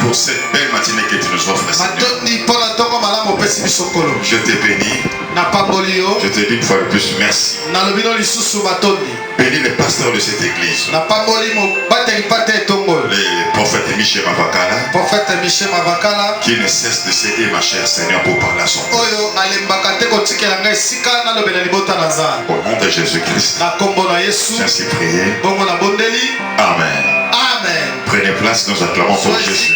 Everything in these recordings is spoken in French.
pour cette belle matinée que tu nous offres, Seigneur. Je te bénis. Je te dis une fois de plus merci. Bénis les pasteurs de cette église. Le prophète Michel Mavakala, qui ne cesse de s'aider, ma chère Seigneur, pour parler à son peuple. Au nom de Jésus-Christ, j'ai ainsi prié. Amen. Amen. Prenez place, nous acclamons pour Jésus.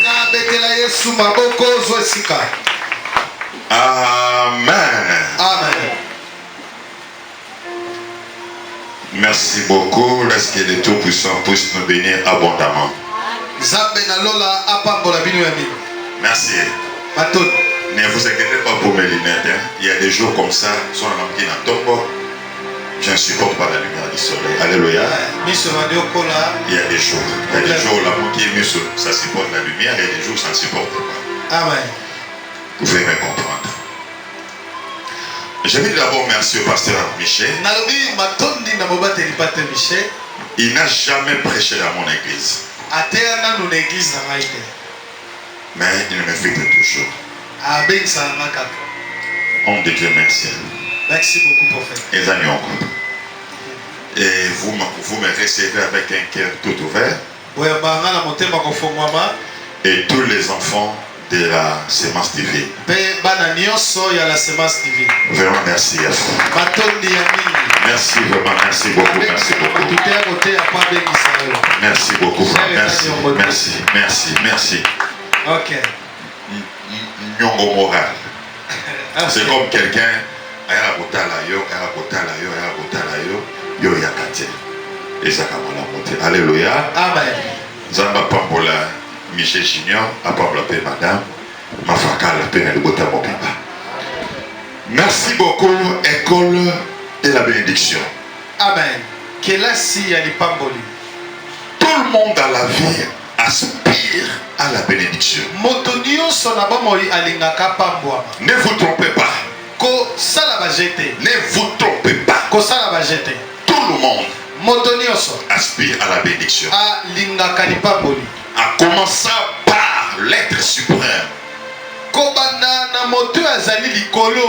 Amen. Amen. Merci beaucoup. Laisse que le Tout-Puissant puisse nous bénir abondamment. Merci. Ne vous inquiétez pas pour mes lunettes. Hein. Il y a des jours comme ça, je ne supporte pas la lumière du soleil. Alléluia. Il y a des jours. Il y a des jours là qui est mieux, ça supporte la lumière. Il y a des jours ça ne supporte pas. Amen. Vous pouvez me comprendre. Je vais d'abord remercier au pasteur Michel. Il n'a jamais prêché dans mon église. Mais il me fait toujours. Homme de Dieu, merci. Merci beaucoup, prophète. Et vous me recevez avec un cœur tout ouvert. Et tous les enfants de la sémence divine. Vraiment merci à vous. Merci vraiment, merci beaucoup, merci beaucoup. Merci beaucoup, merci. Ok. Nyongo moral. C'est comme quelqu'un. Alléluia. Amen. Zamba Pambola Michel Junior, Apambola P. Madame, Mafakala P. Nelbota Mopiba. Merci beaucoup, école de la bénédiction. Amen. Tout le monde dans la vie aspire à la bénédiction. Ne vous trompez pas. Ne vous trompez pas. Tout le monde aspire à la bénédiction. En commençant par l'être suprême.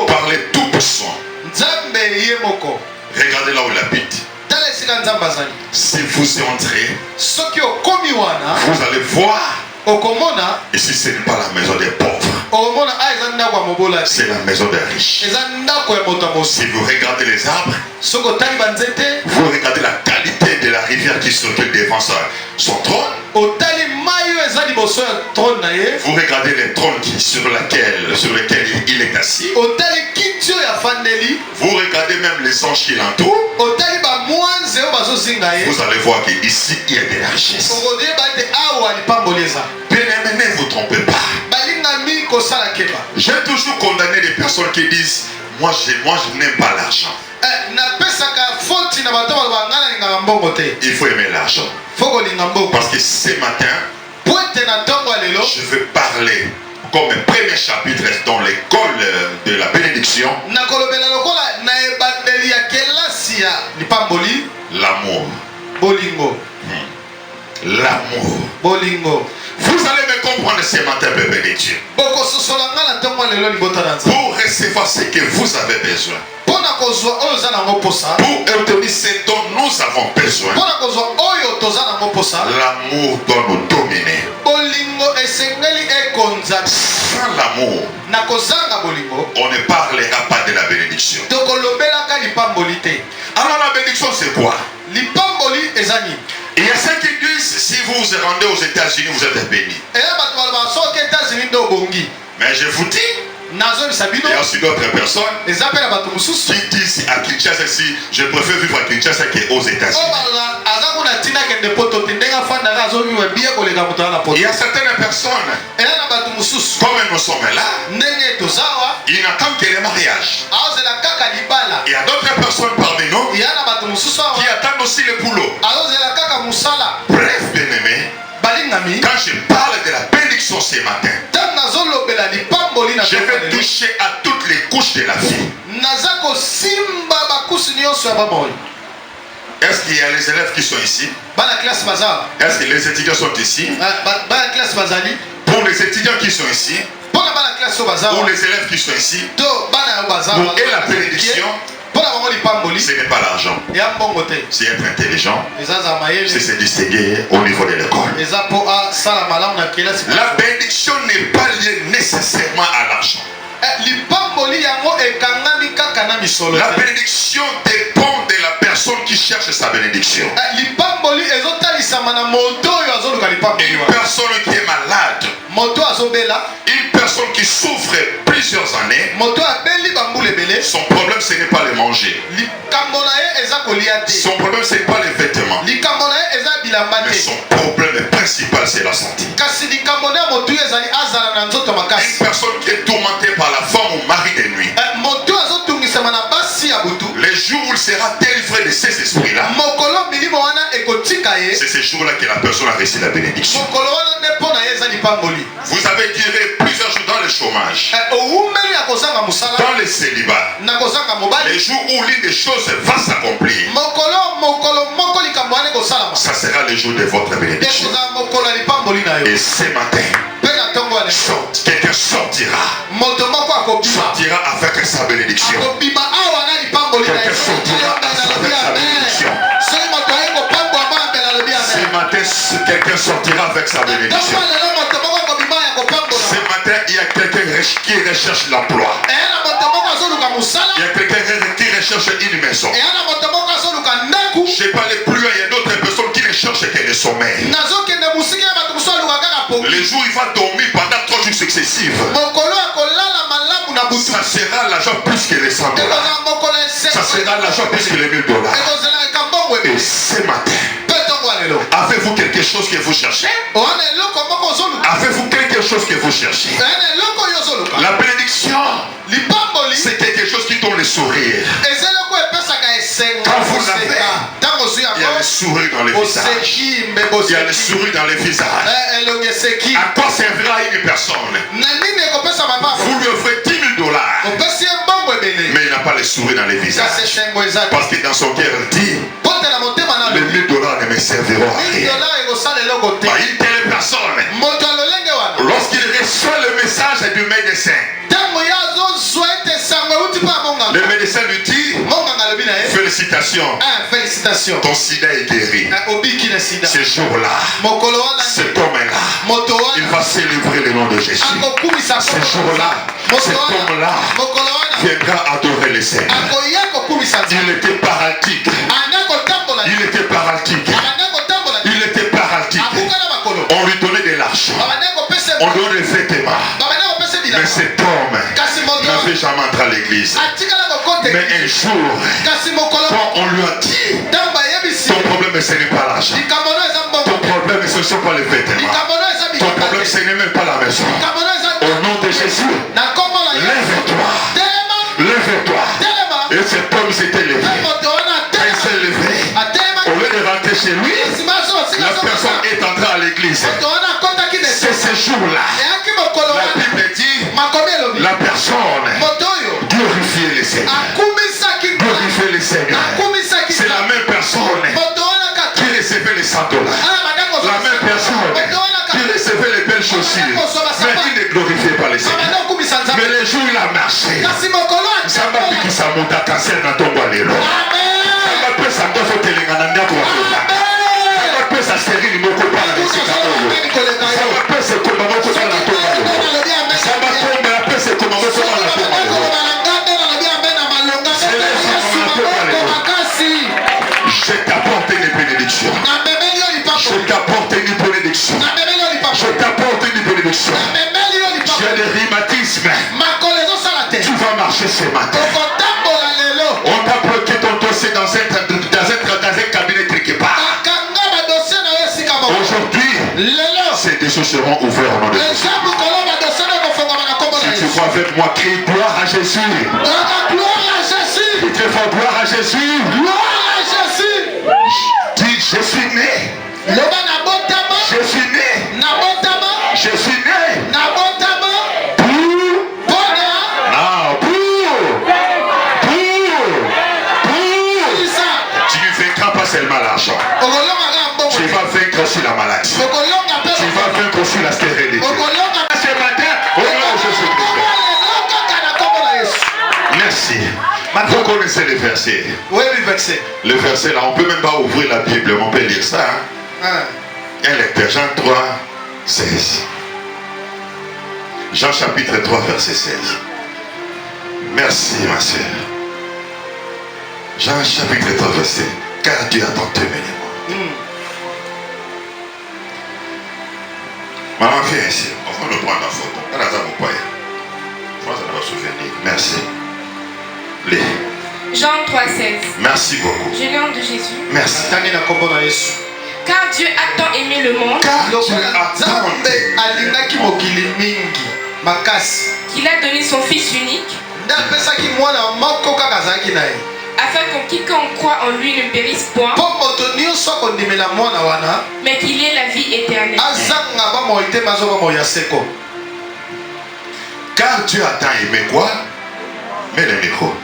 Par les tout-puissants. Regardez là où il habite. Si vous entrez, vous allez voir. Ici, ce n'est pas la maison des pauvres. C'est la maison des riches. Si vous regardez les arbres, vous regardez la qualité de la rivière qui circule devant son trône. Vous regardez les trônes sur lesquels il est assis. Vous regardez même les anges qui l'entourent. Vous allez voir qu'ici il y a de la richesse. Bien-aimés, ne vous trompez pas. J'ai toujours condamné des personnes qui disent moi je n'aime pas l'argent. Il faut aimer l'argent. Parce que ce matin, je vais parler comme un premier chapitre dans l'école de la bénédiction. L'amour. L'amour. Vous allez me comprendre ce matin, bébé de Dieu. Pour recevoir ce que vous avez besoin. Pour obtenir ce dont nous avons besoin. L'amour doit nous dominer. Sans l'amour, on ne parlera pas de la bénédiction. Alors la bénédiction c'est quoi? Il y a ceux qui disent si vous vous rendez aux États-Unis, vous êtes bénis. Mais je vous dis, il y a aussi d'autres personnes qui disent à Kinshasa si je préfère vivre à Kinshasa qu'aux États-Unis. Il y a certaines personnes, comme nous sommes là, ils n'attendent que le mariage. Il y a d'autres personnes parmi nous qui attendent aussi le boulot. Bref, bien-aimés, quand je parle de la bénédiction ce matin, je vais toucher à toutes les couches de la vie. Est-ce qu'il y a les élèves qui sont ici? Est-ce que les étudiants sont ici? Pour les étudiants qui sont ici, ou les élèves qui sont ici, et la bénédiction, ce n'est pas l'argent. C'est être intelligent, c'est se distinguer au niveau de l'école. La bénédiction n'est pas liée nécessairement à l'argent. La bénédiction dépend de la personne qui cherche sa bénédiction. Une personne qui est malade, une personne qui souffre plusieurs années, son problème ce n'est pas le manger, son problème ce n'est pas les vêtements, mais son problème principal c'est la santé. Une personne qui est tourmentée par la femme ou mari de nuit, les jours où il sera délivré de ces esprits-là, c'est ces jours-là que la personne a reçu la bénédiction. Vous avez duré plusieurs jours dans le chômage, dans le célibat, les jours où l'une des choses va s'accomplir, ça sera le jour de votre bénédiction. Et ce matin, quelqu'un sortira avec sa bénédiction. Quelqu'un sortira avec sa bénédiction. Ce matin, quelqu'un sortira avec sa bénédiction. Ce matin, il y a quelqu'un qui recherche l'emploi. Il y a quelqu'un qui recherche une maison. Je ne parle plus, il y a d'autres personnes qui ne cherchent que le sommeil. Les jours il va dormir pendant 3 jours successifs, ça sera l'argent plus que les $100. Ça sera l'argent plus que les $1000. Et ce matin, avez-vous quelque chose que vous cherchez? Avez-vous quelque chose que vous cherchez? La bénédiction, c'est quelque chose qui donne le sourire. Quand vous l'avez, il y a le sourire dans les visages. Il y a le sourire dans les visages. À quoi servira une personne? Vous lui offrez $10 000, mais il n'a pas le sourire dans les visages. Parce que dans son cœur, il dit, les $1000 ne me serviront à rien. Une telle personne, lorsqu'il reçoit le message du médecin, le médecin lui dit, félicitations, ton sida est guéri. Ce jour-là, cet homme-là, il va célébrer le nom de Jésus. Ce jour-là, cet homme-là viendra adorer le Seigneur. Il était paralytique. Il était paralytique. Il était paralytique. On lui donnait de l'argent. On lui donnait des vêtements. Mais cet homme n'avait jamais entré à l'église. Mais un jour, quand on lui a dit, ton problème ce n'est pas l'argent, ton problème ce ne sont pas les vêtements, ton problème ce n'est même pas la maison. Au nom de Jésus, lève-toi. Lève-toi. Et cet homme s'était levé. Quand il s'est levé, au lieu de rentrer chez lui, la personne est entrée à l'église. C'est ce jour-là, la Bible dit, la personne glorifiait le Seigneur. Glorifiait le Seigneur. C'est la même personne qui recevait les $100. La même personne qui recevait les belles chaussures. Mais il ne glorifiait pas le Seigneur. Mais le jour il a marché, ça m'a dit que ça monte à cancer dans ton boileau. Ça m'a fait ça doit faut te l'engager pour ça m'a fait ça série mon copain dans les cicatrices. Ça m'a fait ce comment mon copain dans ton boileau. Ça m'a fait mais après c'est comment mon copain dans ton boileau. Je t'apporte une bénédiction. Je t'apporte une bénédiction. Je t'apporte une bénédiction. Tu as des rhumatismes. Tu vas marcher ce matin. On t'a bloqué ton dossier dans un cabinet quelque part. Aujourd'hui, ces dossiers seront ouverts au nom de Jésus. Si tu crois avec moi, crie gloire à Jésus. Il te faut gloire à Jésus. Dis, je suis né. Je suis né. Je suis né. Tu ne vaincras pas ce Vous connaissez les versets. Oui, oui, verset. Le verset là, on ne peut même pas ouvrir la Bible, mais on peut lire ça. Hein? Un lecteur, Jean 3, 16. Jean chapitre 3, verset 16. Merci ma soeur. Jean chapitre 3, verset. Car Dieu a tant aimé les mondes. Maman, viens ici. On va nous prendre la photo. Elle a ça pour quoi? Je pense que ça va souvenir. Merci. Jean 3,16. Merci beaucoup. Je nom de Jésus. Merci. Car Dieu a tant aimé le monde qu'il a donné son Fils unique afin que quiconque croit en lui ne périsse point, mais qu'il ait la vie éternelle. Car Dieu a tant aimé quoi? Mais le micro.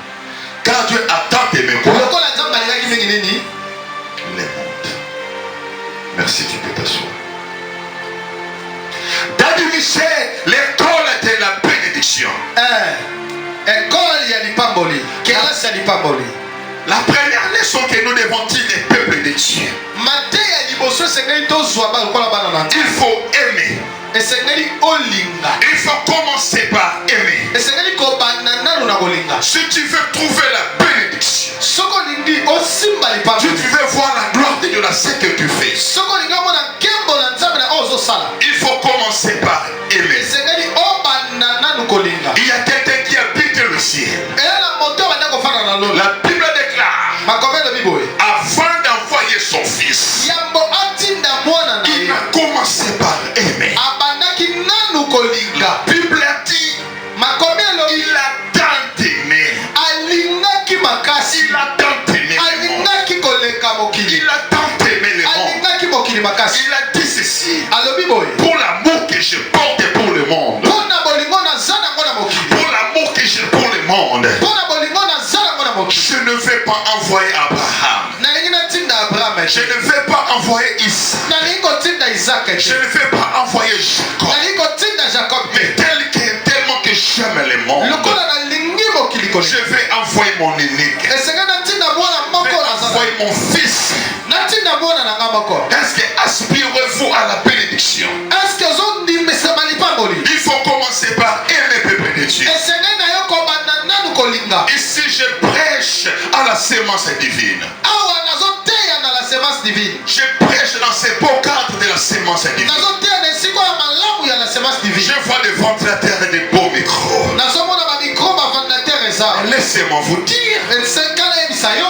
Car Dieu a tant aimé quoi? Le monde. Merci, tu peux t'asseoir. Daddy Michel, l'école était la bénédiction. La première leçon que nous devons dire des peuples de Dieu. Il faut aimer. Il faut commencer par aimer. Si tu veux trouver la bénédiction, si tu veux voir la gloire de Dieu dans ce que tu fais, il faut commencer par aimer. Il y a quelqu'un qui habite le ciel. La Bible déclare, avant d'envoyer son fils, il a commencé par aimer. La Bible a dit, il a tant aimé. Il a tant aimé le monde. Il a tant aimé le monde. Il a dit ceci, pour l'amour que je porte pour le monde, pour l'amour que j'ai pour le monde, je ne vais pas envoyer Abraham. Je ne vais pas envoyer Isaac. Je ne vais pas envoyer Jacob. Mais tellement que j'aime le monde, je vais envoyer mon unique. Je vais envoyer mon fils. Est-ce que aspirez-vous à la bénédiction? Il faut commencer par aimer le peuple de Dieu. Ici je prêche à la sémence divine. Je prêche dans ces beaux cadres de la sémence divine. Je vois devant la terre des beaux micros. Laissez-moi vous dire,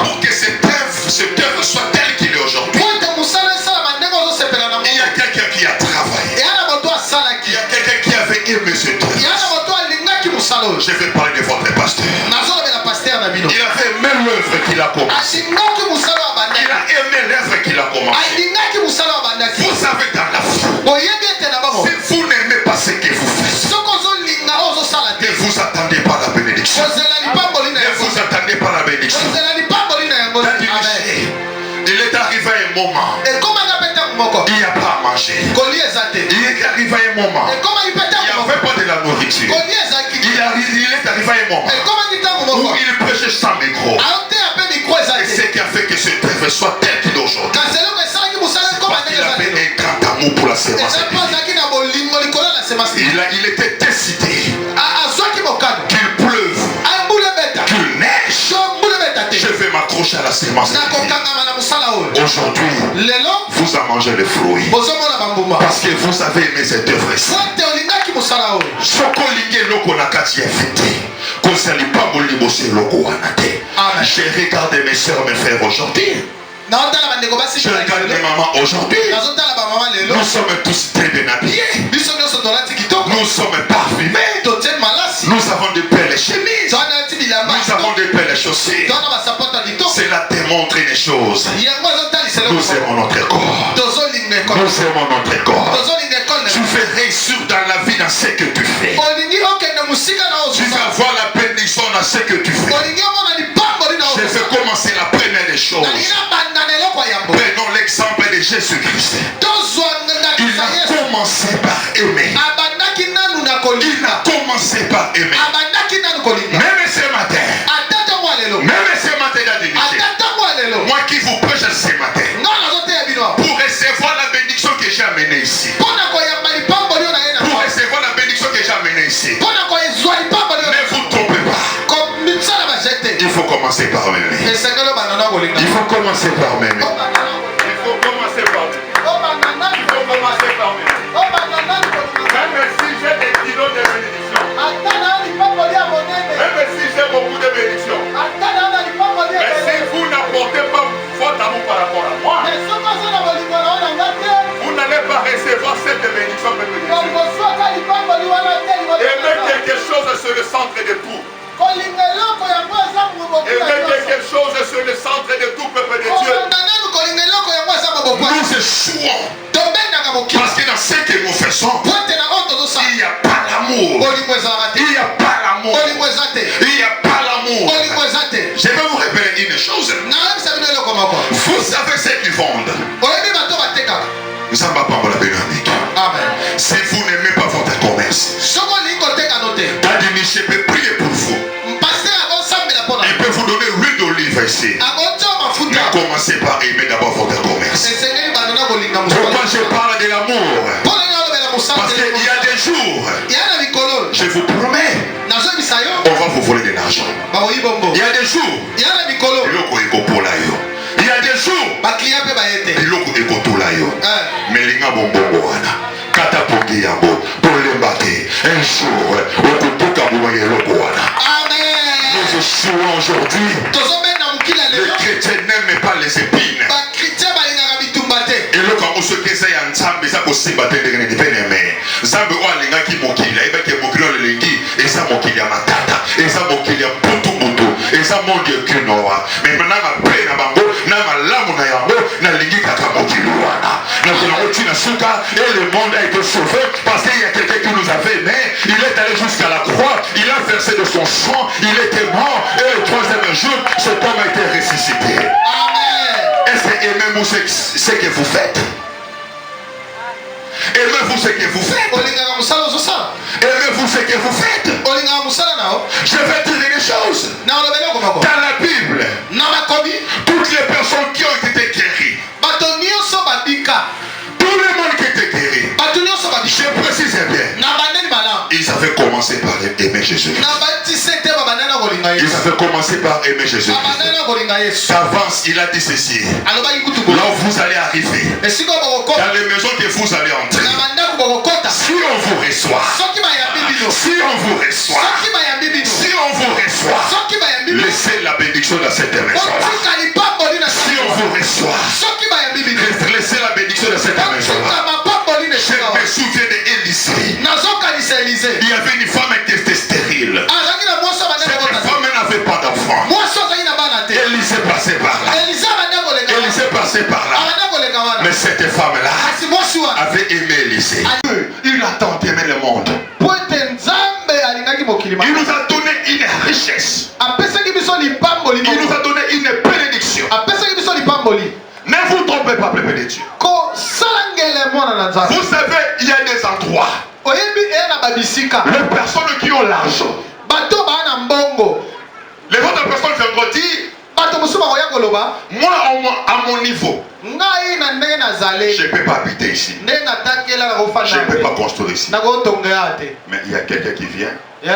pour que cette œuvre soit telle qu'il est aujourd'hui, il y a quelqu'un qui a travaillé. Il y a quelqu'un qui avait aimé cette œuvre. Je vais parler de votre pasteur. Il a aimé l'œuvre qu'il a commencé. Il a aimé l'œuvre qu'il a commencé. Vous savez dans la foi, si vous n'aimez pas ce que vous faites, ne vous attendez pas à la bénédiction. Ne vous attendez pas à la bénédiction. Il est arrivé un moment, il n'y a pas à manger. Il est arrivé un moment, il n'y avait pas de la nourriture. Il est arrivé un moment où il prêchait sans micro. Et ce qui a fait que cette œuvre soit telle d'aujourd'hui, parce qu'il avait un grand amour pour la sémence. Il était décidé qu'il pleuve, qu'il neige. Je vais m'accrocher à la sémence. Aujourd'hui, vous en mangez les fruits. Parce que vous avez aimé cette œuvre. J'ai regardé mes soeurs, mes frères aujourd'hui. Je regarde mes mamans aujourd'hui. Nous sommes tous très bien habillés. Nous sommes parfumés. Nous avons de belles chemises. Nous avons de belles chaussures. Cela démontre une chose. Nous aimons notre corps. Nous aimons notre corps. Tu veux réussir dans la vie dans ce que tu fais. Tu vas avoir la bénédiction dans ce que tu fais. Je vais commencer la première des choses. Prenons l'exemple de Jésus-Christ. Il a commencé par aimer. Il a commencé par aimer. Même ce matin, faut commencer par m'aimer. Il faut commencer par m'aimer. Il faut commencer par m'aimer. Même si j'ai des kilos de bénédictions. Même si j'ai beaucoup de bénédictions. Mais si vous n'apportez pas votre amour par rapport à moi, vous n'allez pas recevoir cette bénédiction. Aimer quelque chose sur le centre de tout. Aimer quelque chose sur le centre de tout peuple de Dieu. Nous échouons. Parce que dans ce que nous faisons, il n'y a pas l'amour. Il n'y a pas l'amour. Il n'y a pas l'amour. Je vais vous révéler une chose. Vous savez ce qu'ils vendent. Nous sommes pas pour la dynamique. Si vous n'aimez pas votre commerce, je peux prier pour vous. Il peut vous donner l'huile d'olive ici. Mais commencez par aimer d'abord votre commerce. Pourquoi je parle de l'amour? Parce qu'il y a des jours, je vous promets, on va vous voler de l'argent. Il y a des jours, il y a des jours, Melinga bombongo wana kata pongi yango tolembake un jour okutuka bomayeloko wana. Nous échouons aujourd'hui. Les chrétiens n'aiment pas les épines. Et le quand on se quitte ça y a un zambe ça possible à tenir des pénémés. Zambe ou alinga qui mokili, et bien qui mokili le lingi et ça mokili à matata et ça mokili à putu putu et ça mon Dieu que noa. Mais maintenant ma paix na bango na malamu na yango na lingi kaka mokili wana. Na kuna otuna suka et le monde a été sauvé parce qu'il y a quelqu'un qui nous avait aimé. Il est allé jusqu'à la croix, il a versé de son sang, il était mort et le troisième jour cet homme a été ressuscité. Est-ce que aimez-vous ce que vous faites? Aimez-vous ce que vous faites? Aimez-vous ce que vous faites? Je vais dire des choses. Dans la Bible, toutes les personnes qui ont été guéries, tout le monde qui était guéri, je précise bien, ils avaient commencé par aimer Jésus. Ils avaient commencé par aimer Jésus. D'avance, il a dit ceci. Là où vous allez arriver, dans les maisons que vous allez entrer, si on vous reçoit, si on vous reçoit, si on vous reçoit, laissez la bénédiction dans cette maison. Si on vous reçoit, laissez la bénédiction dans cette maison. Je me souviens d'Élisée. Il y avait une femme qui était stérile. Cette femme n'avait pas d'enfant. Élisée passait par là. Élisée passait par là. Mais cette femme-là avait aimé Élisée. Il a tant aimé le monde. Il nous a donné une richesse. Il nous a donné une bénédiction. Ne vous trompez pas, peuple de Dieu. Vous savez, il y a des endroits. Les personnes qui ont l'argent. Les autres personnes viendront dire, moi à mon niveau, je ne peux pas habiter ici. Je ne peux pas construire ici. Mais il y a quelqu'un qui vient. Il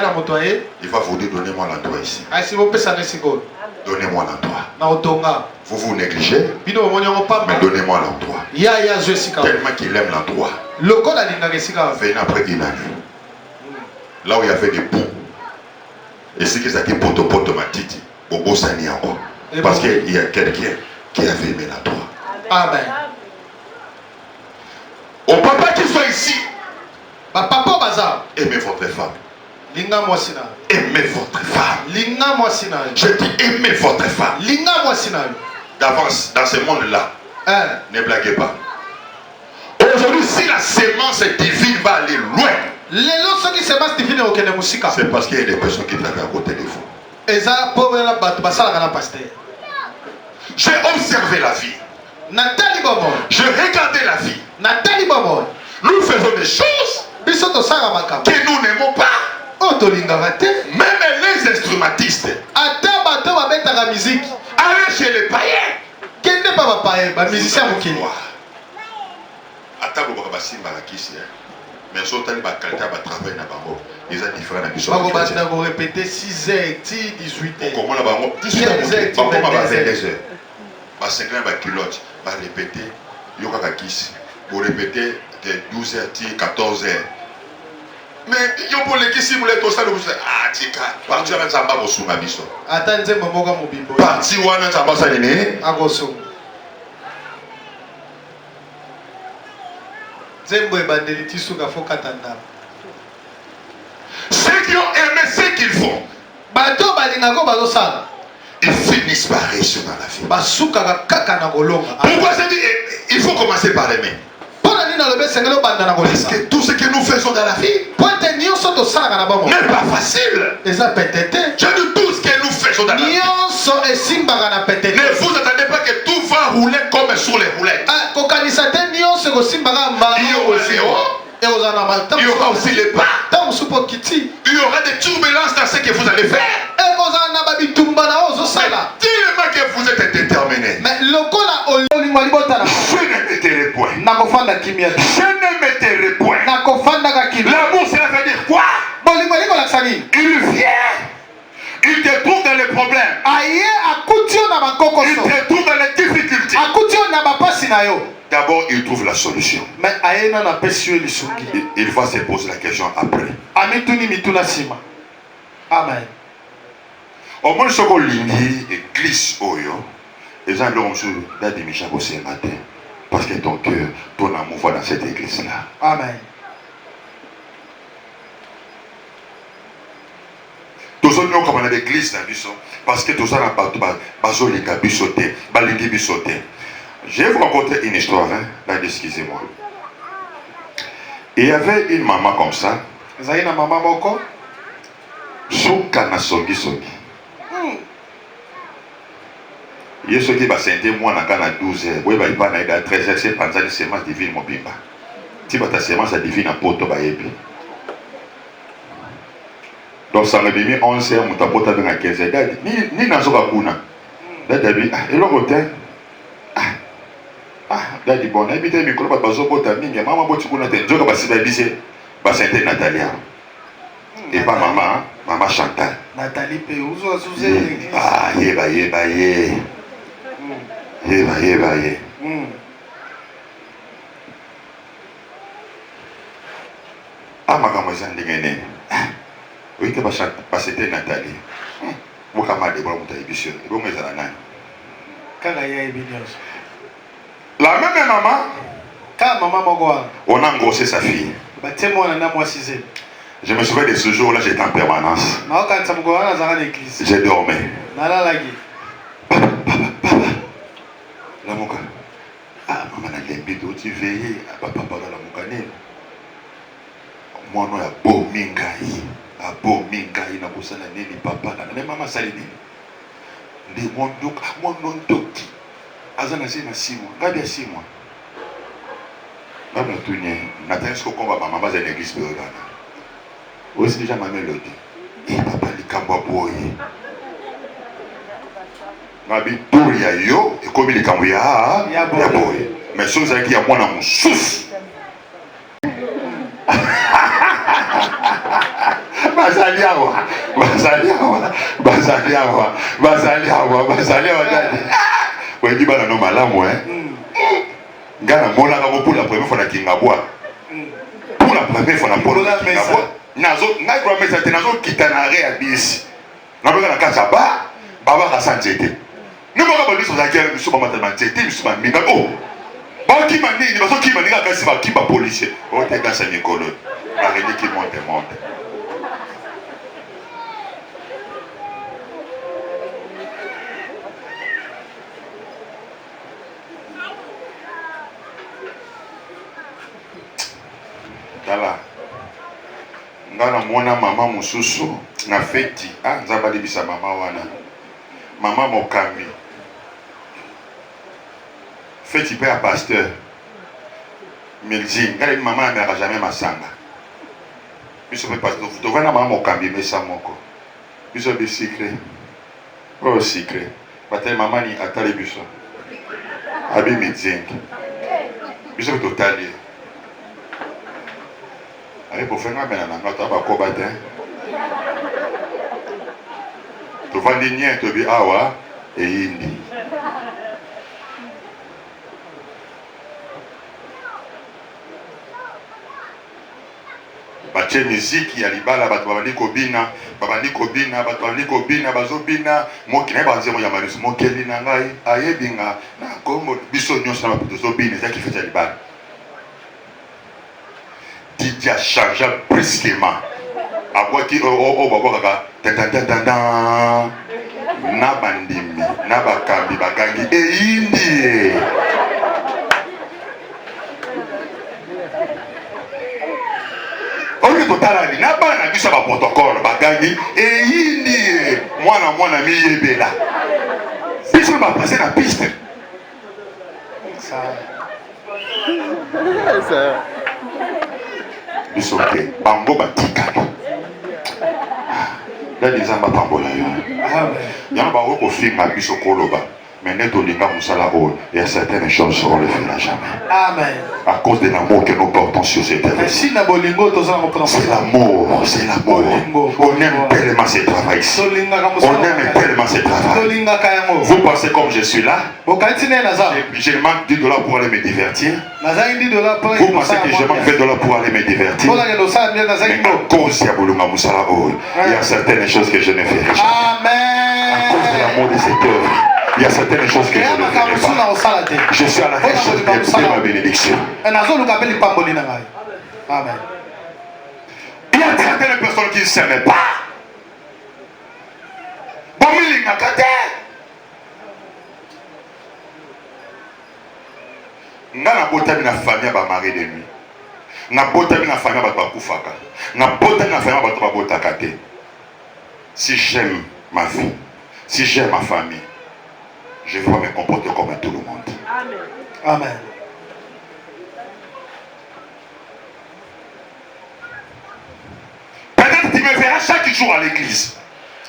va vous dire, donnez-moi l'endroit ici. Donnez-moi l'endroit. Vous vous négligez, mais donnez-moi l'endroit. Tellement qu'il aime l'endroit. Venez après une année. Là où il y avait des ponts. Et c'est que ça qui poto matiti. Parce qu'il y a quelqu'un qui avait aimé l'endroit. Amen. Au papa qui soit ici, aimez votre femme. Aimez votre femme. Je dis aimez votre femme. D'avance, dans ce monde-là, ne blaguez pas. Aujourd'hui, si la sémence divine va aller loin, c'est parce qu'il y a des personnes qui travaillent à côté de vous. J'ai observé la vie. J'ai regardé la vie. Nous faisons des choses que nous n'aimons pas. Même les instrumentistes. Allez chez les païens. Mais si on a qualité à travailler dans le ils ont différents ambitions. On va répéter 6h, 10, 18h. Comment 18h. 5 kilotes, va répéter, vous répétez de 12h, 14h. Mais il y a pour les qui simulent tout ça, ah, tika, parti à Nzamba Bosuma Biso. Attendez, Momoga Mobimbo. Parti à Nzamba Salini. Agoso. Zembo et Bandeliti Suga Fokatanda. Ceux qui ont aimé ce qu'ils font, Bato Balinago Balosala. Ils finissent par réussir dans la vie. Basuka Kaka Nagolonga. Pourquoi je dis il faut commencer par aimer? Parce que tout ce que nous faisons dans la vie n'est pas facile. Je dis tout ce que nous faisons dans la vie. Ne vous attendez pas que tout va rouler comme sur les roulettes. Il y aura aussi les pas. Il y aura des turbulences dans ce que vous allez faire. Tellement que vous êtes déterminé. Je ne me tairai point. Je ne me tairai point. L'amour, ça veut dire quoi? Il vient. Il te trouve dans les problèmes. Il te trouve dans les difficultés. D'abord, il trouve la solution. Il va se poser la question après. Amen. Au moins, ce qu'on lit église, les gens l'ont su d'Adimicha ce matin. Parce que ton cœur, ton amour va dans cette église-là. Amen. Tous ceux qui ont commandé l'église dans Bissot, parce que tous ceux qui ont sauté, je vais vous raconter une histoire, hein? Là, excusez-moi. Il y avait une maman comme ça. Vous avez une maman boko? Souka na songi songi. Il y a ceux qui va sentir moi dans 12h. Oui, il va à 13h, c'est pensé les semences divines mobimba. Si tu as ta semence divine en poto, bah yebi. Donc ça me dit 11h, mon tapote dans 15h. Ni dans ce bakuna. Dadi, et le côté. Dadi bon, habite micro pas bazo bota mingi, maman boti kuna te. Joka basi babise, basente Natalia. Et pas maman, maman Chantal. Nathalie Péouzo Azouzé. Ah, yeba. Ah, ma camarade ndingene. Oui, que c'était Nathalie. Vous camarade bon muta ebisio. Bon mezala nani. Kaka ya ebinios. La même maman. Ka maman mogoa. On a engrossé sa fille. Batemo na moi 6e. Je me souviens de ce jour-là, j'étais en permanence. Je dormais. Papa. La mouka. Ah, maman a l'embité, tu veilles. Papa, la mouka. Moi, non, il y a beau mingaï. A beau mingaï, na kusala nini, papa. Mais maman, ça l'est dit. Les mon doki. Azana, c'est na 6 mois. Regarde, 6 mois. Regarde, tout n'est. Nathan, ce qu'on va, maman, c'est une église. Aussi déjà ma mélodie. Et papa li kamba boye. Nabi tour ya yo et comme il kambo ya boye. Mais chose qui a moi dans mon souffle. Bazali awa. Ouais dit bana no malamu Ngana mona ka pour la première fois na Kingabwa. Pour la première fois na Polo Kingabwa. Nazo kitanare à bis. Nazo na kasa baba ka sanjete. Nous va pas lui sur la guerre sur maman sanjete, sur ma minga oh. Ba ki mani, baso ki mani ka kasi ba ki ba policier. O te ka sa Nicolo. Arrêtez qui monte. Tala. Ngana mona mama mususu na feti nzamba libisa mama wana mama mokambi feti pe a pasteur Melzine ngale mama n'aura jamais masanga biso pe pasteur to vana mama mokambi mesa moko biso be secret batel mama ni atale biso abi Melzine biso to tali allez pour faire un peu de tu vas ligner, tu dis awa et indi. batie musique ya libala bato babandi kobina bato babandi kobina bazobina moki na banze mo ya marius mokeli na ngai ayebinga na kombo biso nyonso na bato tozobina ezaki fete ya libala. Didier a changé brusquement. Abwaki babwakaka tantantantantan na bandimi na bakambi bagangi eyindi. Oyo totala ni na bana biso ba protocole bagangi eyindi mwana miyebela. Biso ba passer na piste. Ça. Biso ke bango batikali. Là les amba pambola yo. Yana ba ko filma biso koloba. Mais net olinga musala o, il y a certaines choses on ne le fera jamais. Amen. À cause de l'amour que nous portons sur cette terre. C'est l'amour, c'est l'amour. On aime tellement ce travail ici. On aime tellement ce travail. Vous pensez comme je suis là? Je manque $10 pour aller me divertir. Vous pensez que je manque $20 pour aller me divertir? Mais à cause il y a certaines choses que je ne ferai jamais. À cause de l'amour de cette œuvre. Il y a certaines choses que je ne ferai pas. Je suis à la recherche de ma bénédiction. Amen. Il y a certaines personnes qui ne s'aiment pas. Nga na botami na famille ba mari de nuit. Na botami na famille ba kufaka. Na botami na famille ba botaka te. Si j'aime ma vie, si j'aime ma famille, je vais me comporter comme tout le monde. Amen. Amen. Peut-être tu me verras chaque jour à l'église.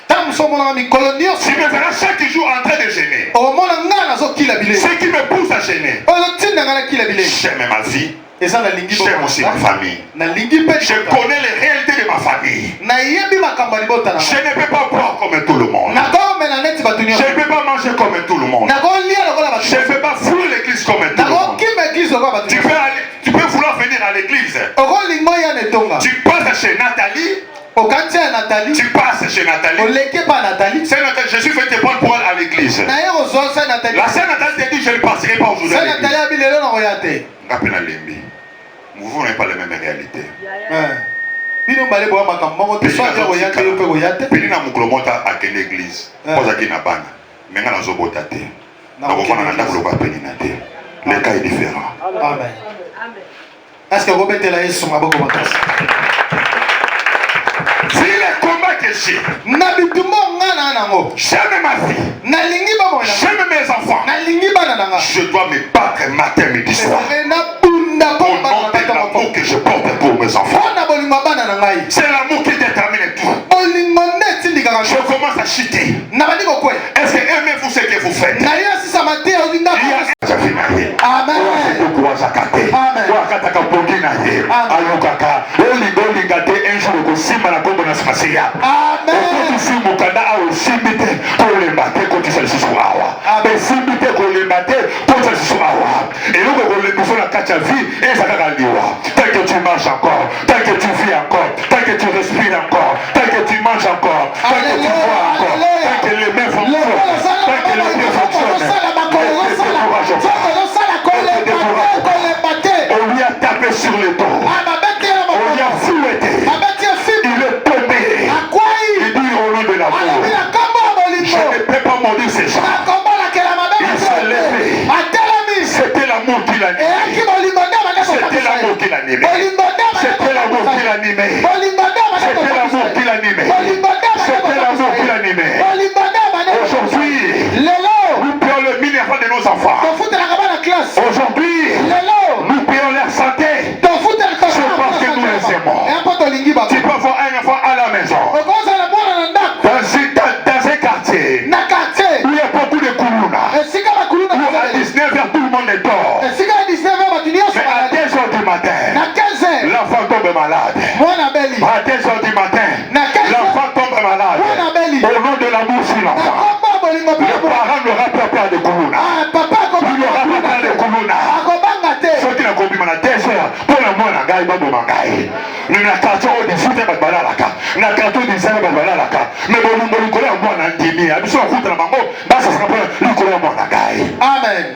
Tu me verras chaque jour en train de gêner. Ce qui me pousse à gêner. J'aime ma vie. J'aime aussi ma famille. Je connais les réalités de ma famille. Je ne peux pas boire comme tout le monde. Je ne peux pas manger comme tout le monde. Je ne peux pas fouiller l'église comme tout le monde. Tu peux vouloir venir à l'église. Tu passes chez Nathalie. Tu passes chez Nathalie. Je suis fait te prendre pour aller à l'église. La sœur Nathalie te dit je ne passerai pas aujourd'hui à l'église. Vous n'avez pas les mêmes réalités. Pénina Mouklomota a quelle église? Posaki na bana. Mais na zobota te. Na kokona na ndako ba pénina te. Le cas est différent. Amen. Est-ce que vous mettez la Yesu maboko makasi? Si le combat que j'ai, j'aime ma vie, j'aime mes enfants, je dois me battre matin, midi, soir. Au nom de l'amour que je porte pour mes enfants. C'est l'amour qui détermine tout. Je commence à chuter. Est-ce que aimez-vous ce que vous faites? Tant que tu marches encore, tant que tu vis encore, tant que tu respires encore, tant que tu manges encore, tant que tu vois encore, tant que les mains fonctionnent, tant que les pieds fonctionnent, on lui a tapé sur le dos, on lui a fouetté, il est tombé, il dit au nom de l'amour, je ne peux pas maudire ces gens, il s'est levé, c'était l'amour qui l'a animé. C'était l'amour qui l'animait. C'était l'amour qui l'animait. C'était l'amour qui l'animait. C'était l'amour qui l'animait. Aujourd'hui, nous payons le minéral de nos enfants. Aujourd'hui, nous payons leur santé. C'est parce que nous les aimons. Tu peux voir un enfant à la maison. Dans un quartier où il y a beaucoup de koulouna. Où à 19h tout le monde est dehors. Mais à 2h du matin, l'enfant tombe malade. À 2h du matin, l'enfant tombe malade. Au nom de l'amour sur l'enfant. Le parent n'aura pas peur de koulouna. Il n'aura pas peur de koulouna. Ce qui n'a pas pu à 2h pour l'amour. mwana ngai baboma ngai na karton oyo difuta bato balalaka na karton disana bato balalaka me bolingo likolo ya mwana ndimi abiso okuta na bango basasaka mpona likolo ya mwana ngai. Amen.